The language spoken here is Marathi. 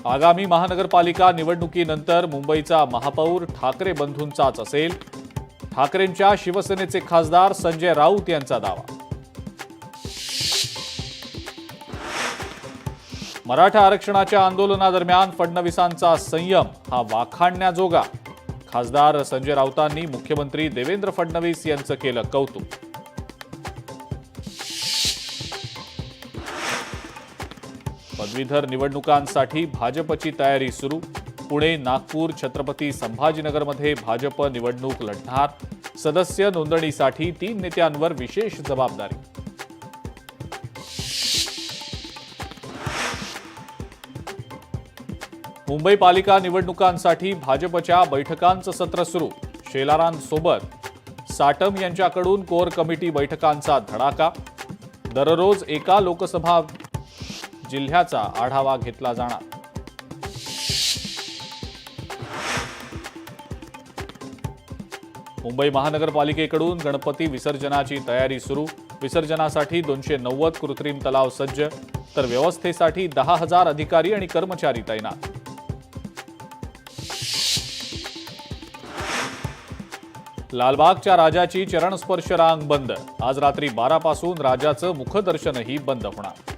आगामी महानगरपालिका निवडणुकीनंतर मुंबईचा महापौर ठाकरे बंधूंचाच असेल. ठाकरेंच्या शिवसेनेचे खासदार संजय राऊत यांचा दावा. मराठा आरक्षणाच्या आंदोलनादरम्यान फडणवीसांचा संयम हा वाखाणण्याजोगा. खासदार संजय राऊतांनी मुख्यमंत्री देवेंद्र फडणवीस यांचं केलं कौतुक. पदवीधर निवडणुकांसाठी भाजपची तयारी सुरू. पुणे, नागपूर, छत्रपती संभाजीनगरमध्ये भाजप निवडणूक लढणार. सदस्य नोंदणीसाठी 3 नेत्यांवर विशेष जबाबदारी. मुंबई पालिका निवडणुकांसाठी भाजपच्या बैठकांचं सत्र सुरू. शेलारांसोबत साटम यांच्याकडून कोर कमिटी बैठकांचा धडाका. दररोज एका लोकसभा जिल्ह्याचा आढावा घेतला जाणार. मुंबई महानगरपालिकेकडून गणपती विसर्जनाची तयारी सुरू. विसर्जनासाठी 290 कृत्रिम तलाव सज्ज, तर व्यवस्थेसाठी 10,000 अधिकारी आणि कर्मचारी तैनात. लालबागच्या राजाची चरणस्पर्श रांग बंद. आज रात्री 12 पासून राजाचं मुखदर्शनही बंद होणार.